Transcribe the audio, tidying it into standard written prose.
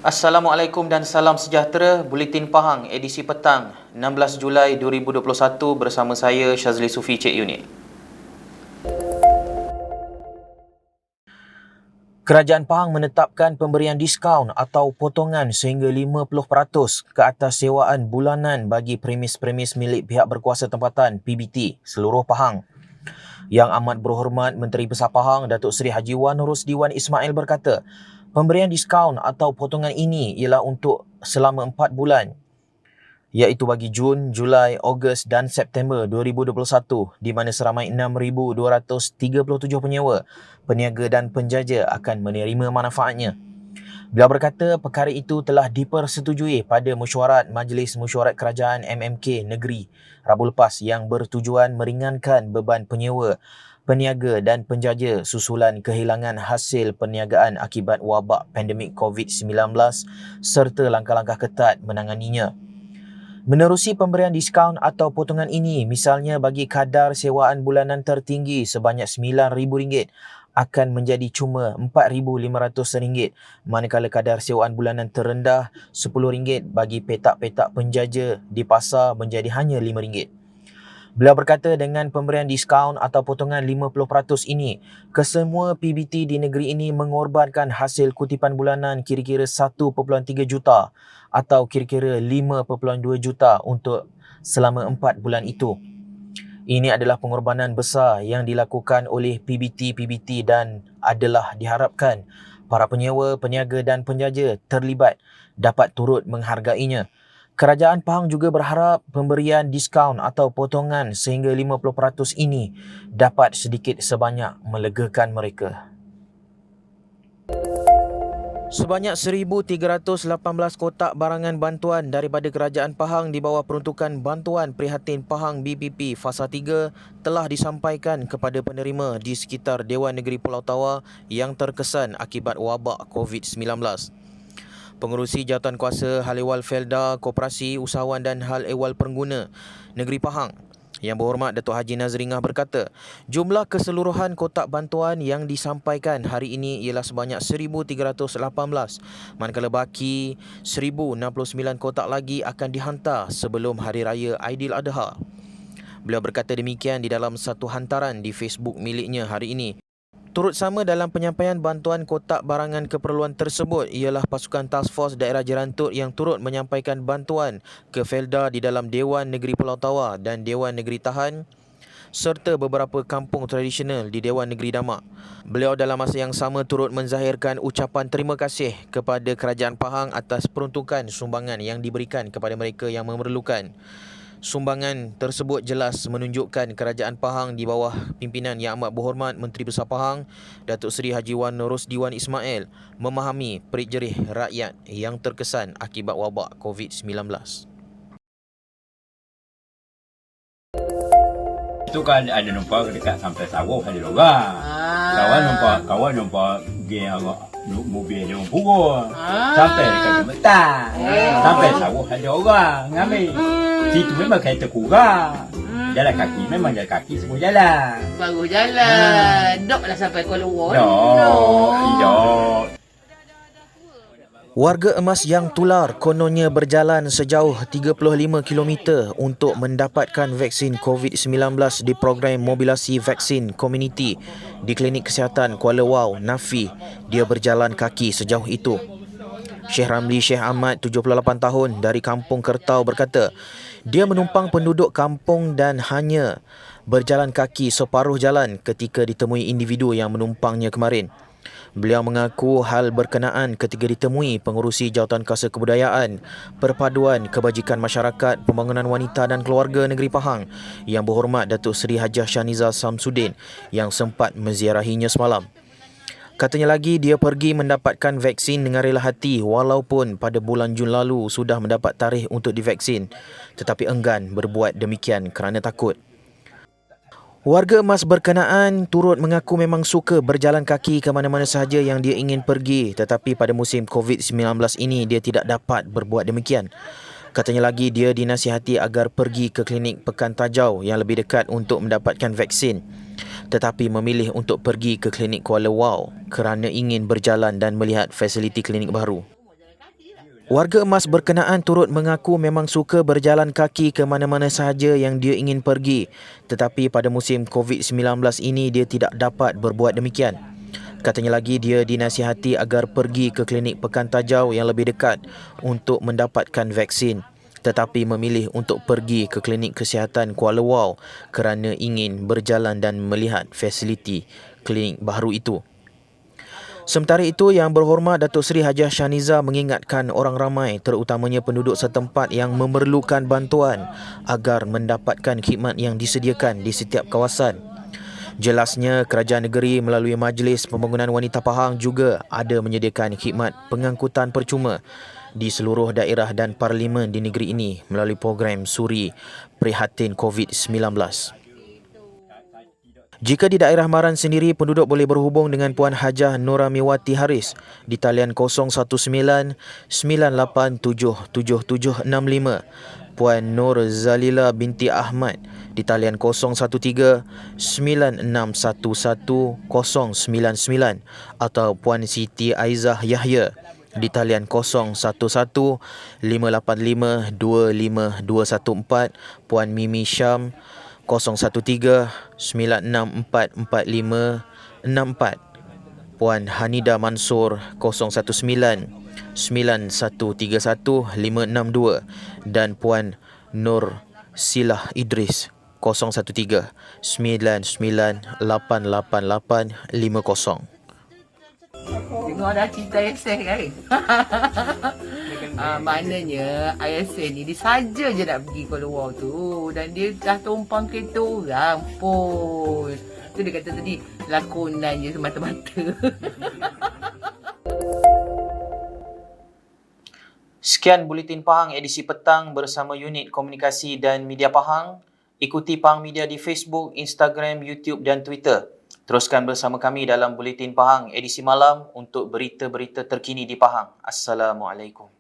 Assalamualaikum dan salam sejahtera. Buletin Pahang edisi petang 16 Julai 2021 bersama saya Syazli Sufi Cik Unit. Kerajaan Pahang menetapkan pemberian diskaun atau potongan sehingga 50% ke atas sewaan bulanan bagi premis-premis milik pihak berkuasa tempatan PBT seluruh Pahang. Yang Amat Berhormat Menteri Besar Pahang Datuk Seri Haji Wan Rusdiwan Ismail berkata, pemberian diskaun atau potongan ini ialah untuk selama 4 bulan, iaitu bagi Jun, Julai, Ogos dan September 2021, di mana seramai 6,237 penyewa, peniaga dan penjaja akan menerima manfaatnya. Beliau berkata perkara itu telah dipersetujui pada mesyuarat Majlis Mesyuarat Kerajaan MMK Negeri Rabu lepas yang bertujuan meringankan beban penyewa, peniaga dan penjaja susulan kehilangan hasil perniagaan akibat wabak pandemik COVID-19 serta langkah-langkah ketat menanganinya. Menerusi pemberian diskaun atau potongan ini, misalnya bagi kadar sewaan bulanan tertinggi sebanyak RM9,000 akan menjadi cuma RM4,500, manakala kadar sewaan bulanan terendah RM10 bagi petak-petak penjaja di pasar menjadi hanya RM5. Beliau berkata dengan pemberian diskaun atau potongan 50% ini, kesemua PBT di negeri ini mengorbankan hasil kutipan bulanan kira-kira 1.3 juta atau kira-kira 5.2 juta untuk selama 4 bulan itu. Ini adalah pengorbanan besar yang dilakukan oleh PBT dan adalah diharapkan para penyewa, peniaga dan penjaja terlibat dapat turut menghargainya. Kerajaan Pahang juga berharap pemberian diskaun atau potongan sehingga 50% ini dapat sedikit sebanyak melegakan mereka. Sebanyak 1,318 kotak barangan bantuan daripada Kerajaan Pahang di bawah peruntukan Bantuan Prihatin Pahang BPP Fasa 3 telah disampaikan kepada penerima di sekitar Dewan Negeri Pulau Tawa yang terkesan akibat wabak COVID-19. Pengerusi Jawatankuasa Hal Ehwal Felda, Koperasi, Usahawan dan Hal Ehwal Pengguna Negeri Pahang Yang Berhormat Datuk Haji Nazringah berkata, jumlah keseluruhan kotak bantuan yang disampaikan hari ini ialah sebanyak 1,318, manakala baki 1,069 kotak lagi akan dihantar sebelum Hari Raya Aidiladha. Beliau berkata demikian di dalam satu hantaran di Facebook miliknya hari ini. Turut sama dalam penyampaian bantuan kotak barangan keperluan tersebut ialah pasukan Task Force Daerah Jerantut yang turut menyampaikan bantuan ke Felda di dalam Dewan Negeri Pulau Tawa dan Dewan Negeri Tahan serta beberapa kampung tradisional di Dewan Negeri Damak. Beliau dalam masa yang sama turut menzahirkan ucapan terima kasih kepada Kerajaan Pahang atas peruntukan sumbangan yang diberikan kepada mereka yang memerlukan. Sumbangan tersebut jelas menunjukkan Kerajaan Pahang di bawah pimpinan Yang Amat Berhormat Menteri Besar Pahang Datuk Seri Haji Wan Rusdiwan Ismail memahami perit jerih rakyat yang terkesan akibat wabak COVID-19. Itu kan ada nampak dekat sampai sawah ada orang. Kawan nampak dia mobil dia pukul. Sampai dekat jembatan. Sampai sawah ada orang ngambil. Situ memang kereta kurang. Jalan kaki memang jalan kaki semua jalan. Baru jalan. Dok lah sampai Kuala Lumpur. Dok. Warga emas yang tular kononnya berjalan sejauh 35 km untuk mendapatkan vaksin COVID-19 di program mobilisasi vaksin komuniti di Klinik Kesihatan Kuala Wau, Nafi. Dia berjalan kaki sejauh itu. Syekh Ramli Syekh Ahmad, 78 tahun dari Kampung Kertau berkata, dia menumpang penduduk kampung dan hanya berjalan kaki separuh jalan ketika ditemui individu yang menumpangnya kemarin. Beliau mengaku hal berkenaan ketika ditemui pengurusi Jawatankuasa Kebudayaan, Perpaduan Kebajikan Masyarakat, Pembangunan Wanita dan Keluarga Negeri Pahang Yang Berhormat Datuk Seri Hajah Shaniza Samsudin yang sempat menziarahinya semalam. Katanya lagi dia pergi mendapatkan vaksin dengan rela hati walaupun pada bulan Jun lalu sudah mendapat tarikh untuk divaksin, tetapi enggan berbuat demikian kerana takut. Warga emas berkenaan turut mengaku memang suka berjalan kaki ke mana-mana sahaja yang dia ingin pergi, tetapi pada musim COVID-19 ini dia tidak dapat berbuat demikian. Katanya lagi dia dinasihati agar pergi ke klinik Pekan Tajau yang lebih dekat untuk mendapatkan vaksin, tetapi memilih untuk pergi ke klinik Kuala Wau kerana ingin berjalan dan melihat fasiliti klinik baru. Warga emas berkenaan turut mengaku memang suka berjalan kaki ke mana-mana sahaja yang dia ingin pergi. Tetapi pada musim COVID-19 ini dia tidak dapat berbuat demikian. Katanya lagi dia dinasihati agar pergi ke klinik Pekan Tajau yang lebih dekat untuk mendapatkan vaksin. Tetapi memilih untuk pergi ke klinik kesihatan Kuala Lumpur kerana ingin berjalan dan melihat fasiliti klinik baru itu. Sementara itu, Yang Berhormat Datuk Seri Hajah Shaniza mengingatkan orang ramai terutamanya penduduk setempat yang memerlukan bantuan agar mendapatkan khidmat yang disediakan di setiap kawasan. Jelasnya, kerajaan negeri melalui Majlis Pembangunan Wanita Pahang juga ada menyediakan khidmat pengangkutan percuma di seluruh daerah dan parlimen di negeri ini melalui program Suri Prihatin COVID-19. Jika di daerah Maran sendiri, penduduk boleh berhubung dengan Puan Hajah Noramiwati Haris di talian 019-98777765, Puan Nur Zalila binti Ahmad di talian 013-9611-099 atau Puan Siti Aizah Yahya di talian 011-585-25214, Puan Mimi Syam 013-9644-5564, Puan Hanida Mansur 019-9131-562 dan Puan Nur Silah Idris 013-99888850. Tengok dah cerita ISS kan. Maknanya ISS ni dia saja je nak pergi Kuala Lumpur tu dan dia dah tumpang kereta orang pun. Tu dia kata tadi lakonan je semata-mata. Sekian Buletin Pahang edisi petang bersama Unit Komunikasi dan Media Pahang. Ikuti Pahang Media di Facebook, Instagram, YouTube dan Twitter. Teruskan bersama kami dalam Buletin Pahang edisi malam untuk berita-berita terkini di Pahang. Assalamualaikum.